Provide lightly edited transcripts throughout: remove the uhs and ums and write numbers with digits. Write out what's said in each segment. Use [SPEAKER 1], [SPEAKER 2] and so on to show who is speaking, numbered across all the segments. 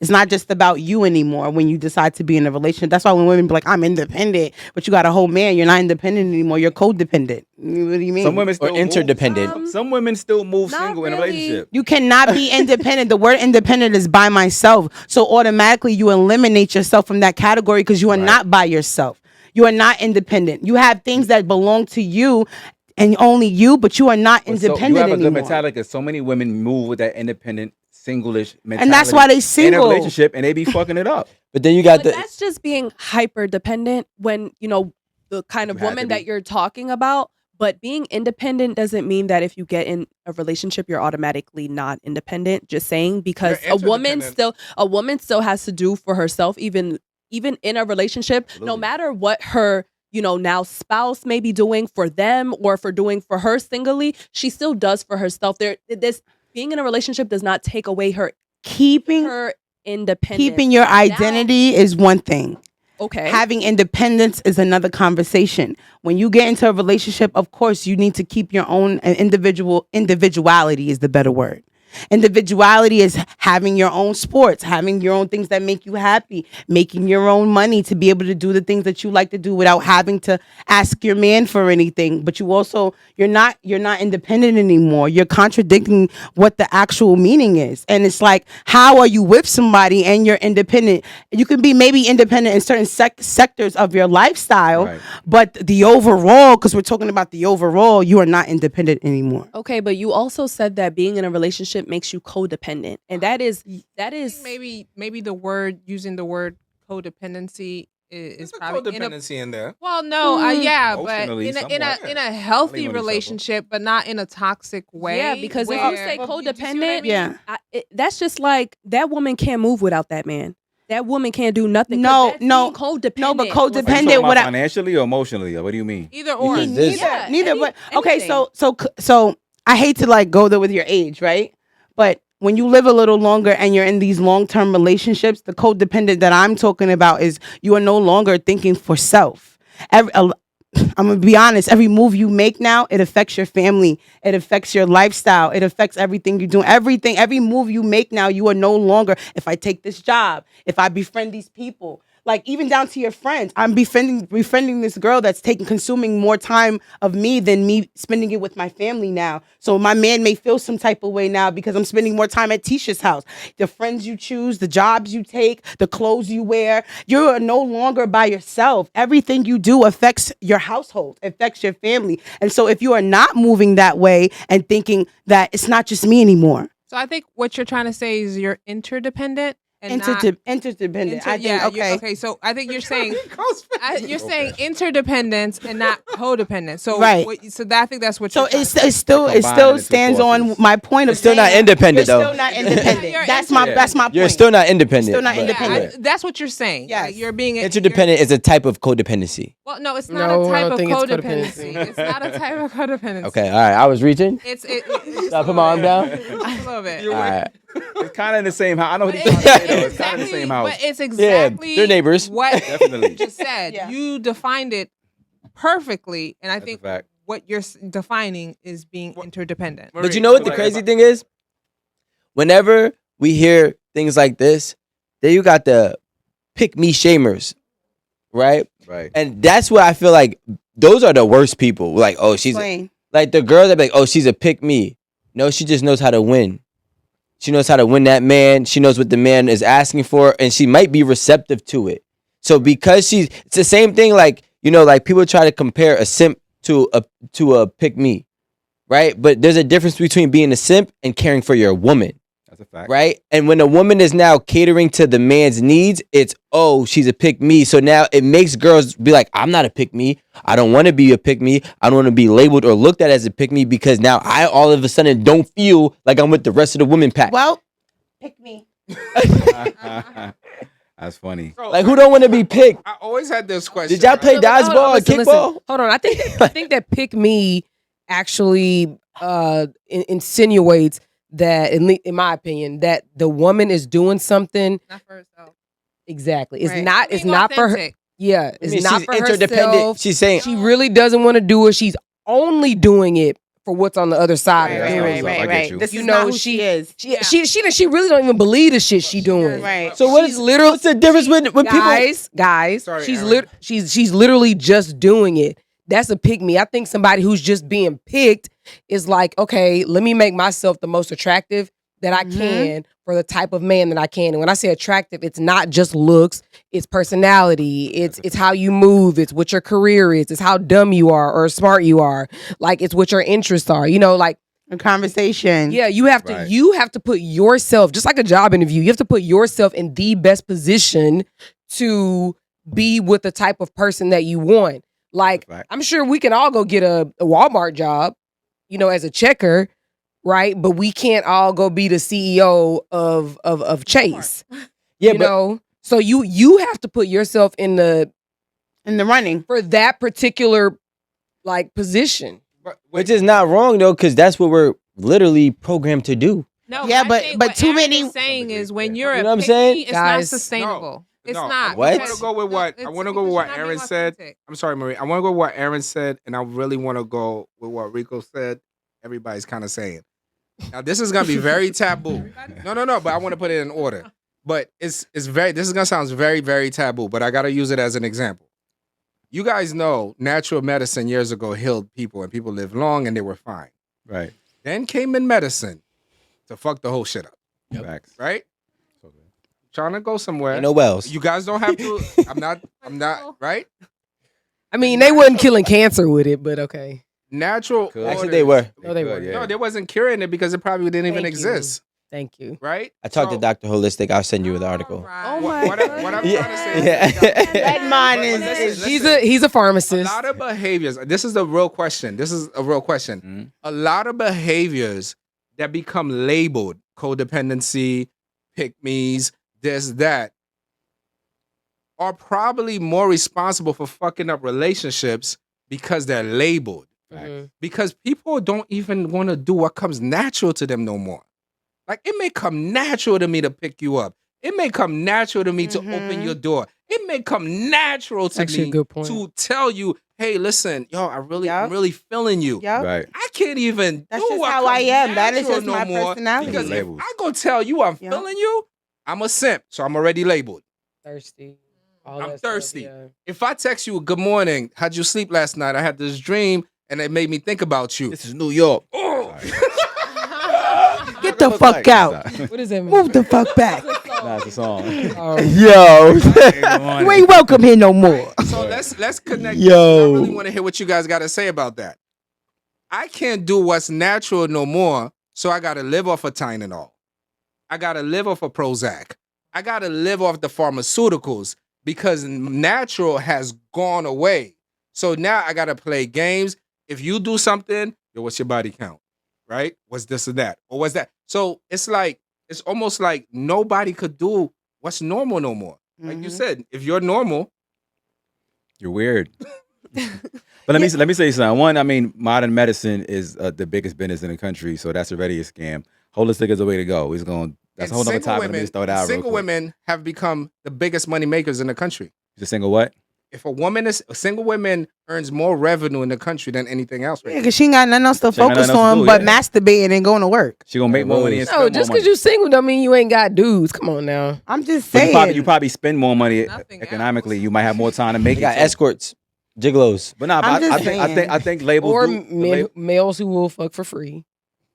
[SPEAKER 1] It's not just about you anymore when you decide to be in a relationship. That's why when women be like, I'm independent, but you got a whole man, you're not independent anymore. You're codependent. What do you mean?
[SPEAKER 2] Some women still
[SPEAKER 3] interdependent.
[SPEAKER 2] Some women still move
[SPEAKER 4] Not
[SPEAKER 2] single in a
[SPEAKER 4] really.
[SPEAKER 2] relationship.
[SPEAKER 1] You cannot be independent. The word independent is by myself. So automatically you eliminate yourself from that category because you are not by yourself. You are not independent. You have things that belong to you and only you, but you are not independent
[SPEAKER 2] So you have a
[SPEAKER 1] anymore.
[SPEAKER 2] good mentality because so many women move with that independent, singlish mentality.
[SPEAKER 1] And that's why they
[SPEAKER 2] in a
[SPEAKER 1] single.
[SPEAKER 2] relationship and they be fucking it up.
[SPEAKER 3] But then you got
[SPEAKER 4] But that's just being hyper dependent when, the kind of
[SPEAKER 2] You had
[SPEAKER 4] woman
[SPEAKER 2] to be.
[SPEAKER 4] that you're talking about. But being independent doesn't mean that if you get in a relationship, you're automatically not independent. Just saying, because
[SPEAKER 5] You're
[SPEAKER 4] a woman still has to do for herself, even in a relationship, no matter what her now spouse may be doing for them or for doing for her singly, she still does for herself. This being in a relationship does not take away her
[SPEAKER 1] Keeping
[SPEAKER 4] independence.
[SPEAKER 1] Keeping your identity is one thing.
[SPEAKER 4] Okay.
[SPEAKER 1] Having independence is another conversation. When you get into a relationship, of course, you need to keep your own individuality is the better word. Individuality is having your own sports, having your own things that make you happy, making your own money to be able to do the things that you like to do without having to ask your man for anything. But you're not independent anymore. You're contradicting what the actual meaning is. And it's like, how are you with somebody and you're independent? You can be maybe independent in certain sectors of your lifestyle, but the overall, because we're talking about the overall, you are not independent anymore.
[SPEAKER 4] Okay, but you also said that being in a relationship makes you codependent, and that is
[SPEAKER 5] maybe using the word codependency is probably
[SPEAKER 6] codependency in there.
[SPEAKER 5] Well, no, but
[SPEAKER 2] Emotionally,
[SPEAKER 5] in a
[SPEAKER 2] somewhat.
[SPEAKER 5] healthy
[SPEAKER 2] Lean on
[SPEAKER 5] relationship, but not in a toxic way.
[SPEAKER 4] Yeah, because if you say codependent,
[SPEAKER 1] Yeah.
[SPEAKER 4] That's just like that woman can't move without that man. That woman can't do nothing.
[SPEAKER 1] No,
[SPEAKER 4] That's being codependent.
[SPEAKER 1] No, but
[SPEAKER 2] Are you
[SPEAKER 1] codependent.
[SPEAKER 2] talking about
[SPEAKER 1] What
[SPEAKER 2] financially or emotionally? Or what do you mean?
[SPEAKER 5] Either or.
[SPEAKER 1] Neither. But okay,
[SPEAKER 4] anything.
[SPEAKER 1] so I hate to go there with your age, right? But when you live a little longer and you're in these long-term relationships, the codependent that I'm talking about is you are no longer thinking for self. I'm gonna be honest. Every move you make now, it affects your family. It affects your lifestyle. It affects everything you do. Everything. Every move you make now, you are no longer. If I take this job, if I befriend these people. Like even down to your friends, I'm befriending this girl that's consuming more time of me than me spending it with my family now. So my man may feel some type of way now because I'm spending more time at Tisha's house. The friends you choose, the jobs you take, the clothes you wear, you are no longer by yourself. Everything you do affects your household, affects your family. And so if you are not moving that way and thinking that it's not just me anymore.
[SPEAKER 5] So I think what you're trying to say is you're interdependent.
[SPEAKER 1] Interdependent. I think,
[SPEAKER 5] okay. So I think you're saying saying interdependence and not codependent. So
[SPEAKER 1] right.
[SPEAKER 5] I think that's what.
[SPEAKER 1] So
[SPEAKER 5] you're
[SPEAKER 1] it still stands on my point of
[SPEAKER 3] still not independent though.
[SPEAKER 1] Still not independent. That's my point.
[SPEAKER 3] You're still not independent.
[SPEAKER 1] Still not independent.
[SPEAKER 5] That's what you're saying.
[SPEAKER 1] Yes.
[SPEAKER 5] Like you're being
[SPEAKER 3] Interdependent is a type of codependency.
[SPEAKER 5] Well, no, it's not a type of codependency. It's not a type of codependency.
[SPEAKER 3] Okay, all right. I was reaching.
[SPEAKER 5] It's
[SPEAKER 3] Should I put my arm down?
[SPEAKER 5] Just a little bit.
[SPEAKER 3] All right.
[SPEAKER 2] It's kind of in the same house. I know what he's trying to say, though. It's kind of in the same house.
[SPEAKER 5] But it's exactly
[SPEAKER 3] they're neighbors.
[SPEAKER 5] what
[SPEAKER 2] Definitely.
[SPEAKER 5] you just said.
[SPEAKER 1] Yeah.
[SPEAKER 5] You defined it perfectly, and I
[SPEAKER 2] That's a
[SPEAKER 5] think
[SPEAKER 2] fact.
[SPEAKER 5] what you're defining is being interdependent.
[SPEAKER 3] But you know what the crazy thing is? Whenever we hear things like this, then you got the pick me shamers, right?
[SPEAKER 2] Right.
[SPEAKER 3] And that's where I feel like those are the worst people. Like, oh, she's like the girl that be like, oh, she's a pick me. No, she just knows how to win. She knows how to win that man. She knows what the man is asking for, and she might be receptive to it. So because it's the same thing. Like like people try to compare a simp to a pick me, right? But there's a difference between being a simp and caring for your woman.
[SPEAKER 2] That's a fact.
[SPEAKER 3] Right? And when a woman is now catering to the man's needs, it's, oh, she's a pick me. So now it makes girls be like, I'm not a pick me. I don't want to be a pick me. I don't want to be labeled or looked at as a pick me because now I all of a sudden don't feel like I'm with the rest of the women pack.
[SPEAKER 1] Well, pick me.
[SPEAKER 2] That's funny.
[SPEAKER 3] Like, who don't want to be picked?
[SPEAKER 6] I always had this question.
[SPEAKER 3] Did y'all play dodgeball or kickball?
[SPEAKER 7] Hold on. I think that pick me actually insinuates that, in my opinion, that the woman is doing something.
[SPEAKER 5] Not for herself.
[SPEAKER 7] Exactly. It's
[SPEAKER 5] Right.
[SPEAKER 7] not. It's
[SPEAKER 5] Being
[SPEAKER 7] not for her.
[SPEAKER 5] authentic.
[SPEAKER 7] Yeah. It's not
[SPEAKER 3] she's
[SPEAKER 7] for
[SPEAKER 3] interdependent.
[SPEAKER 7] herself.
[SPEAKER 3] She's saying
[SPEAKER 7] She really doesn't want to do it. She's only doing it for what's on the other side.
[SPEAKER 2] Yeah,
[SPEAKER 7] of
[SPEAKER 2] that's
[SPEAKER 7] doing.
[SPEAKER 2] what's up. I get you.
[SPEAKER 1] This
[SPEAKER 7] You
[SPEAKER 1] is
[SPEAKER 7] know,
[SPEAKER 1] not who
[SPEAKER 7] she-
[SPEAKER 1] she is.
[SPEAKER 7] She really don't even believe the shit she doing.
[SPEAKER 1] Right.
[SPEAKER 3] So what is literally what's the difference with people?
[SPEAKER 7] Guys,
[SPEAKER 2] Sorry,
[SPEAKER 7] she's
[SPEAKER 2] Aaron.
[SPEAKER 7] she's literally just doing it. That's a pick me. I think somebody who's just being picked is like, okay, let me make myself the most attractive that I can for the type of man that I can. And when I say attractive, it's not just looks, it's personality, it's how you move, it's what your career is, it's how dumb you are or smart you are. Like it's what your interests are. You know, like
[SPEAKER 1] A conversation.
[SPEAKER 7] yeah, you have to put yourself, just like a job interview, you have to put yourself in the best position to be with the type of person that you want. Like,
[SPEAKER 2] Fact.
[SPEAKER 7] I'm sure we can all go get a Walmart job, you know, as a checker, right? But we can't all go be the CEO of Chase.
[SPEAKER 3] Yeah,
[SPEAKER 7] you
[SPEAKER 3] but
[SPEAKER 7] know? So you have to put yourself in the
[SPEAKER 1] running.
[SPEAKER 7] for that particular like position.
[SPEAKER 3] which is not wrong though, because that's what we're literally programmed to do.
[SPEAKER 5] No,
[SPEAKER 1] Yeah,
[SPEAKER 5] I
[SPEAKER 1] but-
[SPEAKER 5] think
[SPEAKER 1] but
[SPEAKER 5] what
[SPEAKER 1] too
[SPEAKER 5] Aaron
[SPEAKER 1] many-
[SPEAKER 5] is saying is when
[SPEAKER 3] You
[SPEAKER 5] you're
[SPEAKER 3] know
[SPEAKER 5] a
[SPEAKER 3] what I'm
[SPEAKER 5] picky,
[SPEAKER 3] saying?
[SPEAKER 5] it's
[SPEAKER 7] Guys.
[SPEAKER 5] not sustainable. It's
[SPEAKER 6] No,
[SPEAKER 5] not.
[SPEAKER 3] What?
[SPEAKER 6] I want to go with what I want to go with what Aaron said. I'm sorry, Marie. I want to go with what Aaron said, and I really want to go with what Rico said. Everybody's kind of saying. Now this is gonna be very taboo. No. But I want to put it in order. But it's very. This is gonna sound very very taboo. But I gotta use it as an example. You guys know natural medicine years ago healed people, and people lived long and they were fine.
[SPEAKER 2] Right.
[SPEAKER 6] Then came in medicine to fuck the whole shit up.
[SPEAKER 2] Facts.
[SPEAKER 6] Right? Trying to go somewhere.
[SPEAKER 3] Ain't no wells.
[SPEAKER 6] You guys don't have to. I'm not. Right?
[SPEAKER 7] I mean, they wasn't killing cancer with it, but okay.
[SPEAKER 6] Natural.
[SPEAKER 2] Could.
[SPEAKER 3] Actually,
[SPEAKER 6] orders-
[SPEAKER 3] they were.
[SPEAKER 7] No, they
[SPEAKER 2] could,
[SPEAKER 7] weren't.
[SPEAKER 2] yeah.
[SPEAKER 6] No, they wasn't curing it because it probably didn't even
[SPEAKER 7] Thank you.
[SPEAKER 6] exist.
[SPEAKER 7] Thank you.
[SPEAKER 6] Right?
[SPEAKER 3] I talked to
[SPEAKER 6] So,
[SPEAKER 3] Dr. Holistic. I'll send you the article.
[SPEAKER 5] Oh
[SPEAKER 6] What,
[SPEAKER 5] my
[SPEAKER 6] what,
[SPEAKER 5] God.
[SPEAKER 6] what I'm
[SPEAKER 3] Yeah.
[SPEAKER 6] trying to say is
[SPEAKER 3] Yeah.
[SPEAKER 1] That man
[SPEAKER 6] But
[SPEAKER 1] is.
[SPEAKER 6] listen,
[SPEAKER 7] He's a
[SPEAKER 6] a
[SPEAKER 7] pharmacist.
[SPEAKER 6] lot of behaviors. This is the real question. This is a real question.
[SPEAKER 2] Mhm.
[SPEAKER 6] A lot of behaviors that become labeled codependency, pick me's, this, that, are probably more responsible for fucking up relationships because they're labeled.
[SPEAKER 7] Mhm.
[SPEAKER 6] Because people don't even want to do what comes natural to them no more. Like it may come natural to me to pick you up. It may come natural to me to open your door. It may come natural to
[SPEAKER 7] Actually, a
[SPEAKER 6] me
[SPEAKER 7] good point.
[SPEAKER 6] to tell you, hey, listen, yo, I'm
[SPEAKER 1] Yup.
[SPEAKER 6] really feeling you.
[SPEAKER 1] Yep.
[SPEAKER 2] Right.
[SPEAKER 6] I can't even
[SPEAKER 1] That's
[SPEAKER 6] do
[SPEAKER 1] just
[SPEAKER 6] what
[SPEAKER 1] how I
[SPEAKER 6] comes
[SPEAKER 1] am. That is
[SPEAKER 6] natural
[SPEAKER 1] just my
[SPEAKER 6] more,
[SPEAKER 1] personality.
[SPEAKER 6] Because if
[SPEAKER 2] Labels.
[SPEAKER 6] I go tell you I'm
[SPEAKER 1] Yup.
[SPEAKER 6] feeling you, I'm a simp. So I'm already labeled.
[SPEAKER 7] Thirsty. All
[SPEAKER 6] I'm
[SPEAKER 7] that stuff,
[SPEAKER 6] thirsty.
[SPEAKER 7] yeah.
[SPEAKER 6] If I text you, good morning, how'd you sleep last night? I had this dream and it made me think about you.
[SPEAKER 2] This is New York.
[SPEAKER 6] Oh,
[SPEAKER 1] Get the fuck out.
[SPEAKER 7] What does that mean?
[SPEAKER 1] Move the fuck back.
[SPEAKER 2] Nah, it's a song.
[SPEAKER 3] Yo.
[SPEAKER 1] You ain't welcome here no more.
[SPEAKER 6] so let's connect.
[SPEAKER 3] Yo.
[SPEAKER 6] I really want to hear what you guys got to say about that. I can't do what's natural no more, so I got to live off of Tylenol. I got to live off of Prozac. I got to live off the pharmaceuticals because natural has gone away. So now I got to play games. If you do something, yo, what's your body count? Right? What's this or that? Or what's that? So it's almost like nobody could do what's normal no more. Like you said, if you're normal,
[SPEAKER 2] You're weird. But let me say something. One, I mean, modern medicine is the biggest business in the country, so that's already a scam. Holistic is the way to go. That's
[SPEAKER 6] and
[SPEAKER 2] a whole other topic. Let me just throw it out real
[SPEAKER 6] single
[SPEAKER 2] quick.
[SPEAKER 6] women have become the biggest money makers in the country.
[SPEAKER 2] She's a single what?
[SPEAKER 6] If a single woman earns more revenue in the country than anything else,
[SPEAKER 1] Yeah,
[SPEAKER 6] right?
[SPEAKER 1] because she ain't got nothing else to
[SPEAKER 2] She ain't got
[SPEAKER 1] focus
[SPEAKER 2] nothing else to
[SPEAKER 1] on
[SPEAKER 2] do,
[SPEAKER 1] but
[SPEAKER 2] yeah.
[SPEAKER 1] masturbating and going to work.
[SPEAKER 2] She gonna make more money and
[SPEAKER 7] No,
[SPEAKER 2] spend
[SPEAKER 7] just
[SPEAKER 2] more
[SPEAKER 7] because
[SPEAKER 2] money.
[SPEAKER 7] you single don't mean you ain't got dudes. Come on now.
[SPEAKER 1] I'm just
[SPEAKER 2] But
[SPEAKER 1] saying.
[SPEAKER 2] you probably spend more money
[SPEAKER 5] Nothing
[SPEAKER 2] economically.
[SPEAKER 5] else.
[SPEAKER 2] You might have more time to make
[SPEAKER 3] They
[SPEAKER 2] it.
[SPEAKER 3] got
[SPEAKER 2] too.
[SPEAKER 3] escorts, gigolos.
[SPEAKER 2] But nah,
[SPEAKER 1] I'm
[SPEAKER 2] but
[SPEAKER 1] just saying.
[SPEAKER 2] I think labels
[SPEAKER 7] Or
[SPEAKER 2] do. the
[SPEAKER 7] men,
[SPEAKER 2] lab-
[SPEAKER 7] males who will fuck for free,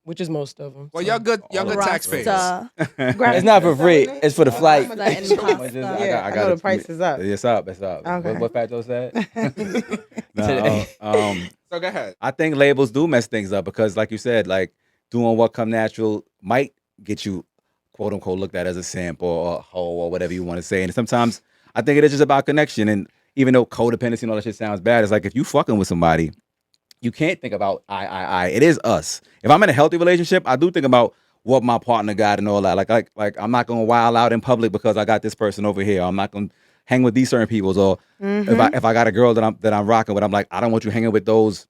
[SPEAKER 7] which is most of them.
[SPEAKER 6] Well, y'all good
[SPEAKER 2] All of
[SPEAKER 6] taxpayers.
[SPEAKER 4] Rasta.
[SPEAKER 3] It's not for free. It's for the flight.
[SPEAKER 4] Pasta and pasta.
[SPEAKER 1] Yeah, I know the price is up.
[SPEAKER 2] It's up. It's up.
[SPEAKER 1] Okay.
[SPEAKER 2] What Fat Joe said? No,
[SPEAKER 6] So go ahead.
[SPEAKER 2] I think labels do mess things up because, like you said, like doing what come natural might get you, quote unquote, looked at as a simp or a hoe or whatever you want to say. And sometimes I think it is just about connection. And even though codependency and all that shit sounds bad, it's like if you fucking with somebody, you can't think about I. It is us. If I'm in a healthy relationship, I do think about what my partner got and all that. Like I'm not gonna wild out in public because I got this person over here. I'm not gonna hang with these certain peoples. Or if I got a girl that I'm rocking with, I'm like, I don't want you hanging with those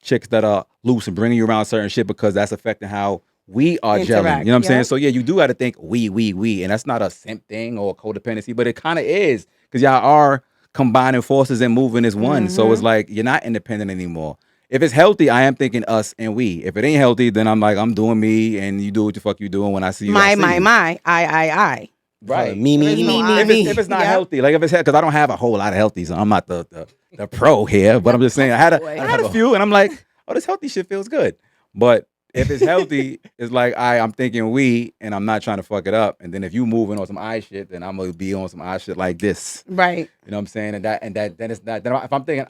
[SPEAKER 2] chicks that are loose and bringing you around certain shit because that's affecting how we are gelling.
[SPEAKER 1] Interact,
[SPEAKER 2] You know what I'm saying?
[SPEAKER 1] yeah.
[SPEAKER 2] So yeah, you do got to think we, and that's not a simp thing or a codependency, but it kind of is because y'all are combining forces and moving as one. So it's like you're not independent anymore. If it's healthy, I am thinking us and we. If it ain't healthy, then I'm like, I'm doing me, and you do what the fuck you doing. When I see you, I see you.
[SPEAKER 1] I.
[SPEAKER 2] Right.
[SPEAKER 3] Me,
[SPEAKER 1] There is no I.
[SPEAKER 2] If it's not healthy, like if it's because I don't have a whole lot of healthy, so I'm not the pro here. But I'm just saying I had a few, and I'm like, oh, this healthy shit feels good. But if it's healthy, it's like I'm thinking we, and I'm not trying to fuck it up. And then if you moving on some I shit, then I'm gonna be on some I shit like this.
[SPEAKER 1] Right.
[SPEAKER 2] You know what I'm saying? And that then it's not. Then if I'm thinking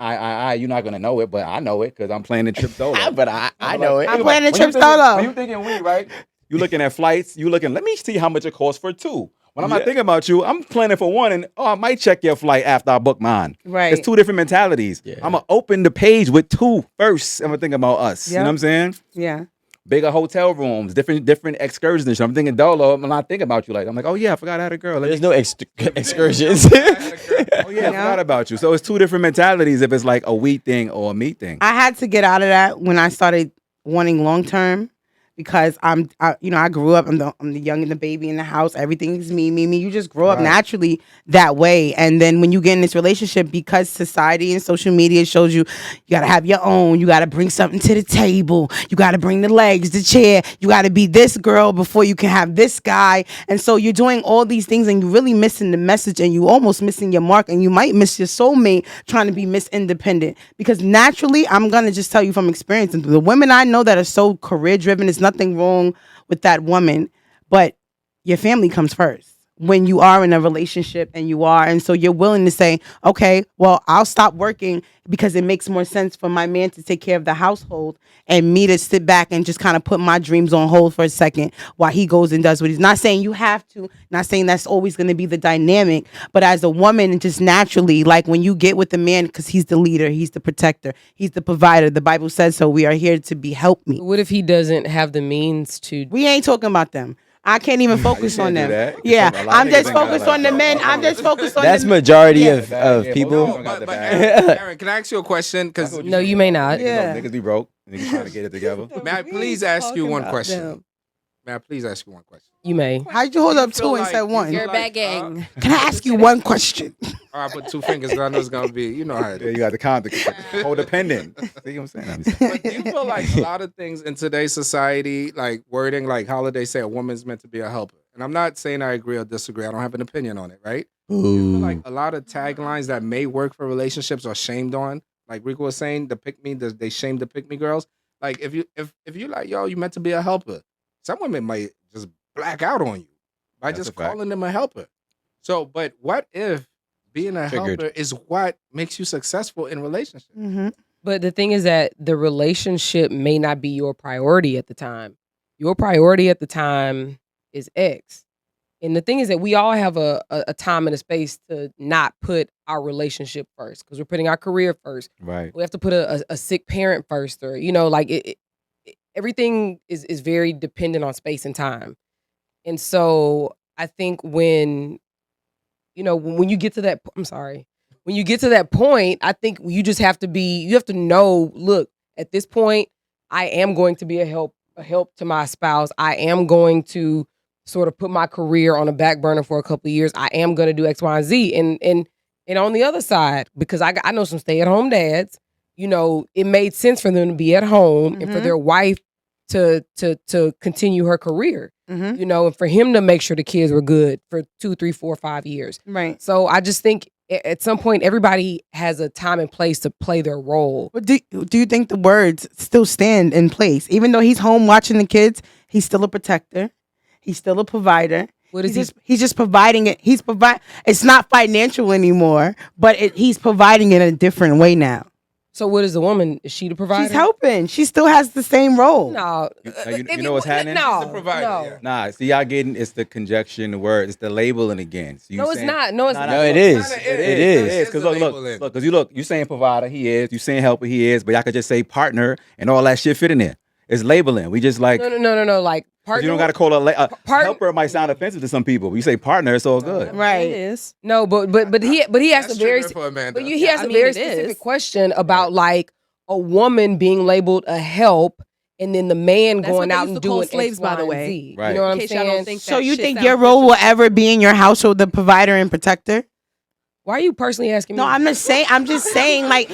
[SPEAKER 2] you're not gonna know it, but I know it because I'm playing the trip solo.
[SPEAKER 3] But I know it.
[SPEAKER 1] I'm playing the trip
[SPEAKER 2] When
[SPEAKER 1] solo.
[SPEAKER 2] you thinking we, right? You looking at flights. You looking. Let me see how much it costs for two. When I'm not thinking about you, I'm planning for one, and I might check your flight after I book mine.
[SPEAKER 1] Right.
[SPEAKER 2] It's two different mentalities.
[SPEAKER 3] Yeah.
[SPEAKER 2] I'm gonna open the page with two first. I'm gonna think about us. You know what I'm saying?
[SPEAKER 1] Yeah.
[SPEAKER 2] Bigger hotel rooms, different excursions and shit. I'm thinking dolo. I'm not thinking about you. Like I'm like, oh yeah, I forgot I had a girl.
[SPEAKER 3] There's no excursions.
[SPEAKER 2] Oh yeah, I forgot about you. So it's two different mentalities. If it's like a we thing or a me thing.
[SPEAKER 1] I had to get out of that when I started wanting long term. Because I grew up. I'm the young and the baby in the house. Everything is me. You just grow up naturally that way. And then when you get in this relationship, because society and social media shows you gotta have your own. You gotta bring something to the table. You gotta bring the legs, the chair. You gotta be this girl before you can have this guy. And so you're doing all these things, and you're really missing the message, and you almost missing your mark, and you might miss your soulmate trying to be Miss Independent. Because naturally, I'm gonna just tell you from experience, and the women I know that are so career driven, it's nothing wrong with that woman, but your family comes first when you are in a relationship, and so you're willing to say, okay, well, I'll stop working because it makes more sense for my man to take care of the household and me to sit back and just kind of put my dreams on hold for a second while he goes and does what he's not saying you have to, not saying that's always going to be the dynamic, but as a woman, just naturally, like when you get with the man, because he's the leader, he's the protector, he's the provider, the Bible says so, we are here to be help me.
[SPEAKER 7] What if he doesn't have the means to?
[SPEAKER 1] We ain't talking about them. I can't even focus on them.
[SPEAKER 2] That.
[SPEAKER 1] Yeah, I'm just
[SPEAKER 2] niggas
[SPEAKER 1] focused
[SPEAKER 2] think
[SPEAKER 1] on the men. I'm just focused on
[SPEAKER 3] That's
[SPEAKER 1] the
[SPEAKER 3] majority
[SPEAKER 1] Yeah.
[SPEAKER 3] of people.
[SPEAKER 6] No, but Aaron, can I ask you a question? Because
[SPEAKER 7] No, you may not.
[SPEAKER 1] Yeah.
[SPEAKER 2] Niggas be broke. Niggas trying to get it together.
[SPEAKER 6] may I please ask you one question? May I please ask you one question?
[SPEAKER 7] You may.
[SPEAKER 1] How'd you hold up
[SPEAKER 6] feel
[SPEAKER 1] two and
[SPEAKER 6] like-
[SPEAKER 1] said one?
[SPEAKER 6] You're
[SPEAKER 4] You're begging.
[SPEAKER 1] Can I ask you one question?
[SPEAKER 6] I put two fingers. 'Cause I know it's gonna be. You know how it
[SPEAKER 2] Yeah,
[SPEAKER 6] is.
[SPEAKER 2] you got the codependent. See what I'm saying?
[SPEAKER 6] But do you feel like a lot of things in today's society, like wording, like Holiday say, a woman's meant to be a helper? And I'm not saying I agree or disagree. I don't have an opinion on it, right? Do you feel like a lot of taglines that may work for relationships are shamed on? Like Rico was saying, the pick me, they shame the pick me girls. Like if you like, yo, you meant to be a helper. Some women might just black out on you by
[SPEAKER 2] That's
[SPEAKER 6] just
[SPEAKER 2] a fact.
[SPEAKER 6] calling them a helper. So, but what if being a
[SPEAKER 3] Triggered.
[SPEAKER 6] helper is what makes you successful in relationships?
[SPEAKER 1] Mm-hmm.
[SPEAKER 7] But the thing is that the relationship may not be your priority at the time. Your priority at the time is X. And the thing is that we all have a time and a space to not put our relationship first because we're putting our career first.
[SPEAKER 2] Right.
[SPEAKER 7] We have to put a sick parent first, or like everything is very dependent on space and time. And so I think when you get to that, when you get to that point, I think you just have to know, look, at this point, I am going to be a help to my spouse. I am going to sort of put my career on a back burner for a couple of years. I am going to do X, Y, and Z. And on the other side, because I know some stay-at-home dads, it made sense for them to be at home and for their wife to continue her career.
[SPEAKER 1] Mm-hmm.
[SPEAKER 7] And for him to make sure the kids were good for 2, 3, 4, 5 years.
[SPEAKER 1] Right.
[SPEAKER 7] So I just think at some point everybody has a time and place to play their role.
[SPEAKER 1] But do you think the words still stand in place? Even though he's home watching the kids, he's still a protector. He's still a provider.
[SPEAKER 7] What is
[SPEAKER 1] He's just providing it. It's not financial anymore, but he's providing it a different way now.
[SPEAKER 7] So what is the woman? Is she the provider?
[SPEAKER 1] She's helping. She still has the same role.
[SPEAKER 7] No.
[SPEAKER 2] You know what's happening?
[SPEAKER 7] No.
[SPEAKER 6] She's the provider,
[SPEAKER 7] No.
[SPEAKER 6] yeah.
[SPEAKER 2] Nah, see, y'all getting it's the conjunction, the word, it's the labeling again. So you
[SPEAKER 7] No, it's
[SPEAKER 2] saying-
[SPEAKER 7] not. No, it's
[SPEAKER 2] Nah,
[SPEAKER 7] not.
[SPEAKER 3] No, it is.
[SPEAKER 6] It
[SPEAKER 3] It
[SPEAKER 6] is.
[SPEAKER 3] is.
[SPEAKER 2] Because
[SPEAKER 6] It's the
[SPEAKER 2] look,
[SPEAKER 6] labeling.
[SPEAKER 2] because you saying provider, he is. You saying helper, he is. But y'all could just say partner and all that shit fit in there. It's labeling. We just like
[SPEAKER 7] No. Like
[SPEAKER 2] 'cause
[SPEAKER 7] partner.
[SPEAKER 2] you don't got to call a
[SPEAKER 7] Part-
[SPEAKER 2] helper. Might sound offensive to some people. You say partner, it's all good.
[SPEAKER 4] It
[SPEAKER 1] Right.
[SPEAKER 4] is.
[SPEAKER 7] No, but he asked
[SPEAKER 6] That's
[SPEAKER 7] a very
[SPEAKER 6] triggering for Amanda.
[SPEAKER 7] but he asked
[SPEAKER 4] I
[SPEAKER 7] a
[SPEAKER 4] mean,
[SPEAKER 7] very
[SPEAKER 4] it
[SPEAKER 7] specific
[SPEAKER 4] is.
[SPEAKER 7] question about like a woman being labeled a help and then the man
[SPEAKER 4] That's
[SPEAKER 7] going
[SPEAKER 4] what they
[SPEAKER 7] out
[SPEAKER 4] used
[SPEAKER 7] and
[SPEAKER 4] to call
[SPEAKER 7] doing
[SPEAKER 4] slaves,
[SPEAKER 7] X,
[SPEAKER 4] by the
[SPEAKER 7] Y, and
[SPEAKER 4] way.
[SPEAKER 7] Z.
[SPEAKER 2] Right.
[SPEAKER 7] You know what
[SPEAKER 4] In
[SPEAKER 7] I'm
[SPEAKER 4] case y'all
[SPEAKER 7] saying?
[SPEAKER 4] don't think
[SPEAKER 1] So
[SPEAKER 4] that
[SPEAKER 1] you
[SPEAKER 4] shit
[SPEAKER 1] think
[SPEAKER 4] sounds
[SPEAKER 1] your role will
[SPEAKER 4] official.
[SPEAKER 1] ever be in your household the provider and protector?
[SPEAKER 7] Why are you personally asking me?
[SPEAKER 1] No, I'm just saying, like,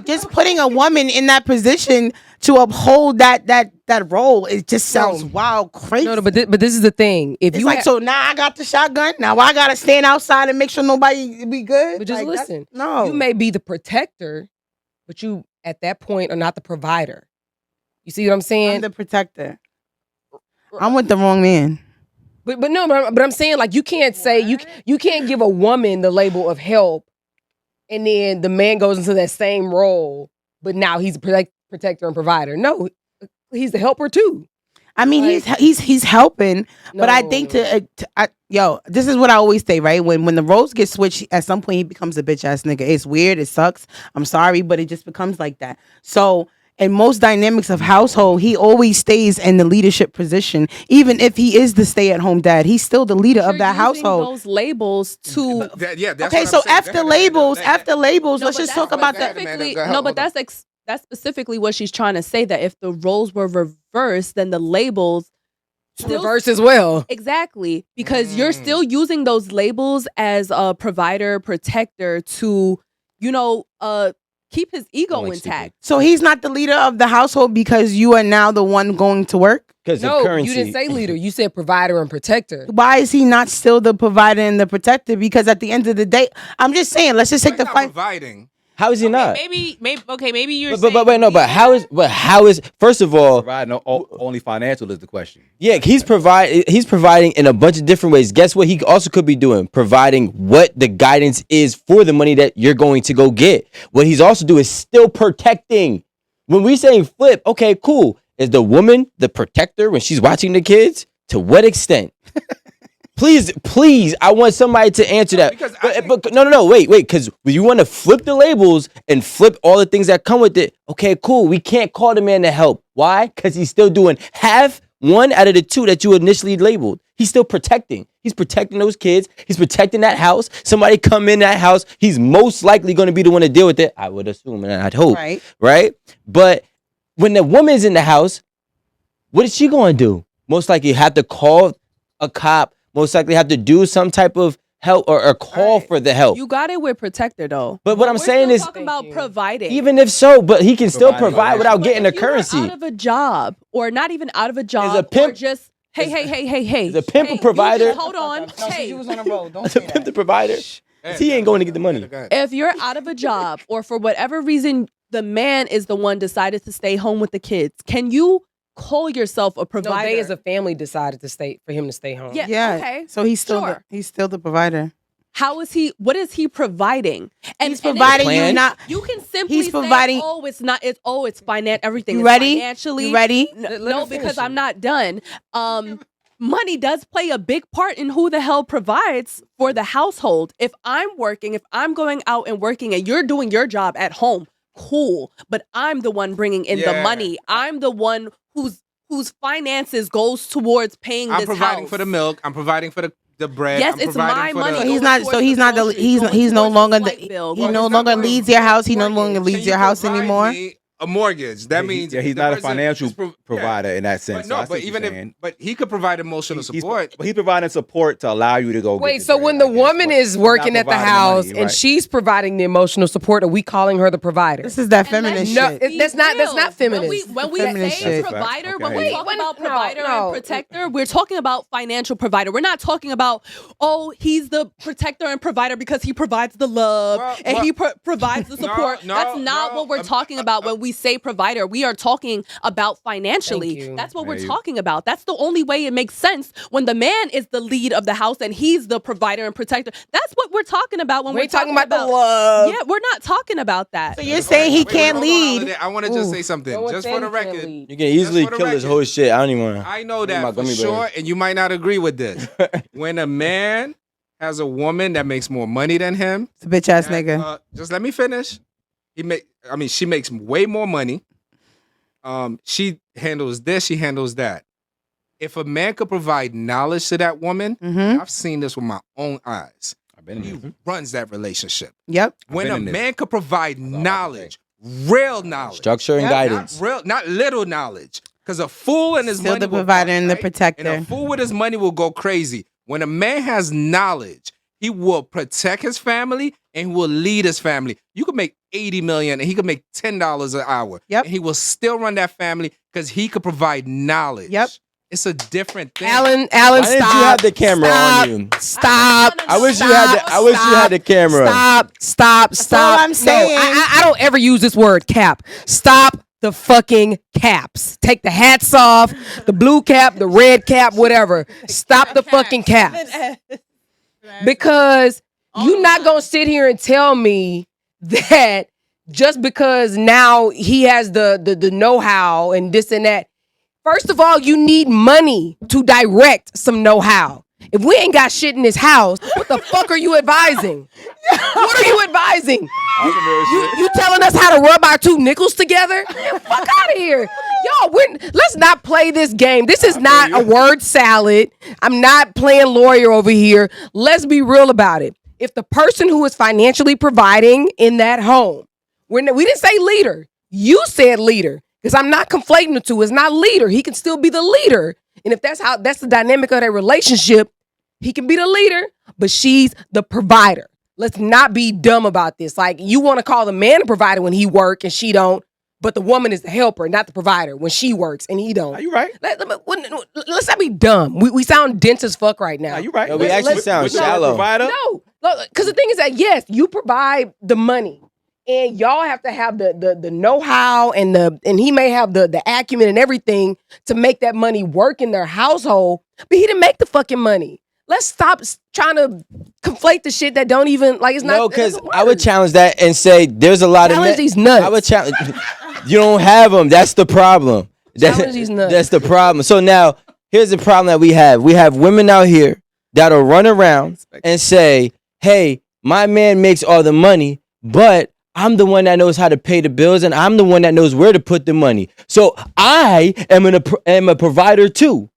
[SPEAKER 1] just putting a woman in that position to uphold that role. It just sounds wild, crazy.
[SPEAKER 7] No, but this is the thing. If
[SPEAKER 1] it's
[SPEAKER 7] you
[SPEAKER 1] like, so now I got the shotgun. Now I gotta stand outside and make sure nobody be good.
[SPEAKER 7] But just
[SPEAKER 1] like,
[SPEAKER 7] listen.
[SPEAKER 1] No,
[SPEAKER 7] you may be the protector, but you at that point are not the provider. You see what I'm saying?
[SPEAKER 1] I'm the protector. I'm with the wrong man.
[SPEAKER 7] But I'm saying, like, you can't say you can't give a woman the label of help, and then the man goes into that same role, but now he's a protector and provider. No, he's the helper too.
[SPEAKER 1] I mean, like, he's helping, but I think this is what I always say, right? When the roles get switched, at some point he becomes a bitch ass nigga. It's weird, it sucks. I'm sorry, but it just becomes like that. So in most dynamics of household, he always stays in the leadership position. Even if he is the stay-at-home dad, he's still the leader of that household.
[SPEAKER 4] Those labels to
[SPEAKER 6] that's
[SPEAKER 1] okay. So after labels, let's just talk about that.
[SPEAKER 4] No, but that's specifically what she's trying to say. That if the roles were reversed, then the labels
[SPEAKER 7] reverse as well.
[SPEAKER 4] Exactly, because you're still using those labels as a provider, protector to, keep his ego intact.
[SPEAKER 1] So he's not the leader of the household because you are now the one going to work?
[SPEAKER 3] Because
[SPEAKER 7] no,
[SPEAKER 3] of currency.
[SPEAKER 7] You didn't say leader. You said provider and protector.
[SPEAKER 1] Why is he not still the provider and the protector? Because at the end of the day, I'm just saying, let's just take the fight.
[SPEAKER 6] Providing.
[SPEAKER 3] How is he not?
[SPEAKER 5] Maybe you're
[SPEAKER 3] but wait, no, but how is first of all,
[SPEAKER 2] providing only financial is the question.
[SPEAKER 3] Yeah, he's providing in a bunch of different ways. Guess what he also could be doing? Providing what the guidance is for the money that you're going to go get. What he's also doing is still protecting. When we saying flip, okay, cool. Is the woman the protector when she's watching the kids? To what extent? Please, I want somebody to answer that. But no, wait, because you want to flip the labels and flip all the things that come with it. Okay, cool. We can't call the man to help. Why? Because he's still doing half one out of the two that you initially labeled. He's still protecting. He's protecting those kids. He's protecting that house. Somebody come in that house, he's most likely going to be the one to deal with it. I would assume and I'd hope. Right? But when the woman's in the house, what is she going to do? Most likely have to call a cop. Most likely have to do some type of help or call for the help.
[SPEAKER 4] You got it with protector though.
[SPEAKER 3] But what I'm saying is,
[SPEAKER 4] talking about providing.
[SPEAKER 3] Even if so, but he can still provide without getting the currency.
[SPEAKER 4] Out of a job, or not even out of a job,
[SPEAKER 3] is a pimp,
[SPEAKER 4] or just hey.
[SPEAKER 3] Is a pimp a provider?
[SPEAKER 4] Hold on.
[SPEAKER 1] She was on a roll. Don't
[SPEAKER 3] say that. Is a pimp the provider? He ain't going to get the money.
[SPEAKER 4] If you're out of a job, or for whatever reason, the man is the one decided to stay home with the kids, can you call yourself a provider?
[SPEAKER 7] No, they as a family decided for him to stay home.
[SPEAKER 4] Yeah. Okay.
[SPEAKER 1] So he's still the provider.
[SPEAKER 4] How is he? What is he providing?
[SPEAKER 1] And he's providing you not.
[SPEAKER 4] You can simply
[SPEAKER 1] he's providing.
[SPEAKER 4] Say, "Oh, it's not. It's finance. Everything.
[SPEAKER 1] You ready?
[SPEAKER 4] Financially.
[SPEAKER 1] You ready?
[SPEAKER 4] No, because I'm not done. Money does play a big part in who the hell provides for the household. If I'm working, if I'm going out and working, and you're doing your job at home, cool. But I'm the one bringing in the money. I'm the one whose finances goes towards paying this house.
[SPEAKER 6] I'm providing for the milk. I'm providing for the bread.
[SPEAKER 4] Yes,
[SPEAKER 6] I'm
[SPEAKER 4] it's my money.
[SPEAKER 1] So he's no longer he no longer leads your house. He no longer leads your house anymore.
[SPEAKER 6] A mortgage. That means
[SPEAKER 2] he's not a financial provider in that sense.
[SPEAKER 6] But no, but even if he could provide emotional support.
[SPEAKER 2] He's providing support to allow you to go.
[SPEAKER 7] Wait, so when the woman is working at the house and she's providing the emotional support, are we calling her the provider?
[SPEAKER 1] This is that feminist shit.
[SPEAKER 7] No, that's not feminist.
[SPEAKER 4] When we say provider, when we talk about provider and protector, we're talking about financial provider. We're not talking about he's the protector and provider because he provides the love and he provides the support. That's not what we're talking about when we say provider. We are talking about financially. That's what we're talking about. That's the only way it makes sense when the man is the lead of the house and he's the provider and protector. That's what we're talking about when we're talking about the love. Yeah, we're not talking about that.
[SPEAKER 1] So you're saying he can't lead.
[SPEAKER 6] I want to just say something. Just for the record.
[SPEAKER 3] You can easily kill this whole shit. I don't even want to.
[SPEAKER 6] I know that for sure, and you might not agree with this. When a man has a woman that makes more money than him,
[SPEAKER 1] it's a bitch ass nigga.
[SPEAKER 6] Just let me finish. She makes way more money. She handles this, she handles that. If a man could provide knowledge to that woman, I've seen this with my own eyes. He runs that relationship.
[SPEAKER 1] Yep.
[SPEAKER 6] When a man could provide knowledge, real knowledge,
[SPEAKER 3] structure and guidance,
[SPEAKER 6] not little knowledge, because a fool and his
[SPEAKER 1] still
[SPEAKER 6] money
[SPEAKER 1] the provider and the protector,
[SPEAKER 6] and a fool with his money will go crazy. When a man has knowledge He will protect his family and he will lead his family. You could make 80 million and he could make $10 an hour.
[SPEAKER 1] Yep.
[SPEAKER 6] And he will still run that family because he could provide knowledge.
[SPEAKER 1] Yep.
[SPEAKER 6] It's a different thing.
[SPEAKER 7] Alan,
[SPEAKER 3] Why
[SPEAKER 7] stop.
[SPEAKER 3] didn't you have the camera on you?
[SPEAKER 7] Stop.
[SPEAKER 3] I wish you had the camera.
[SPEAKER 7] Stop.
[SPEAKER 1] all I'm saying.
[SPEAKER 7] No, I don't ever use this word cap. Stop the fucking caps. Take the hats off, the blue cap, the red cap, whatever. Stop the fucking caps. Because you're not going to sit here and tell me that just because now he has the know-how and this and that. First of all, you need money to direct some know-how. If we ain't got shit in this house, what the fuck are you advising? What are you advising? You telling us how to rub our two nickels together? Man, fuck out of here. Yo, let's not play this game. This is not a word salad. I'm not playing lawyer over here. Let's be real about it. If the person who is financially providing in that home, we didn't say leader. You said leader. Because I'm not conflating the two. It's not leader. He can still be the leader. And if that's the dynamic of their relationship, he can be the leader, but she's the provider. Let's not be dumb about this. Like, you want to call the man a provider when he work and she don't, but the woman is the helper, not the provider, when she works and he don't.
[SPEAKER 2] Are you right?
[SPEAKER 7] Let's not be dumb. We sound dense as fuck right now.
[SPEAKER 2] Are you right?
[SPEAKER 3] No, we actually sound shallow.
[SPEAKER 7] No, because the thing is that, yes, you provide the money. And y'all have to have the know-how and he may have the acumen and everything to make that money work in their household, but he didn't make the fucking money. Let's stop trying to conflate the shit that don't even, like, it's not.
[SPEAKER 3] No, because I would challenge that and say there's a lot
[SPEAKER 7] Challenge
[SPEAKER 3] of
[SPEAKER 7] these nuts.
[SPEAKER 3] I would challenge. You don't have them. That's the problem.
[SPEAKER 7] Challenge these nuts.
[SPEAKER 3] That's the problem. So now here's the problem that we have. We have women out here that'll run around and say, "Hey, my man makes all the money, but I'm the one that knows how to pay the bills, and I'm the one that knows where to put the money. So I am a provider too."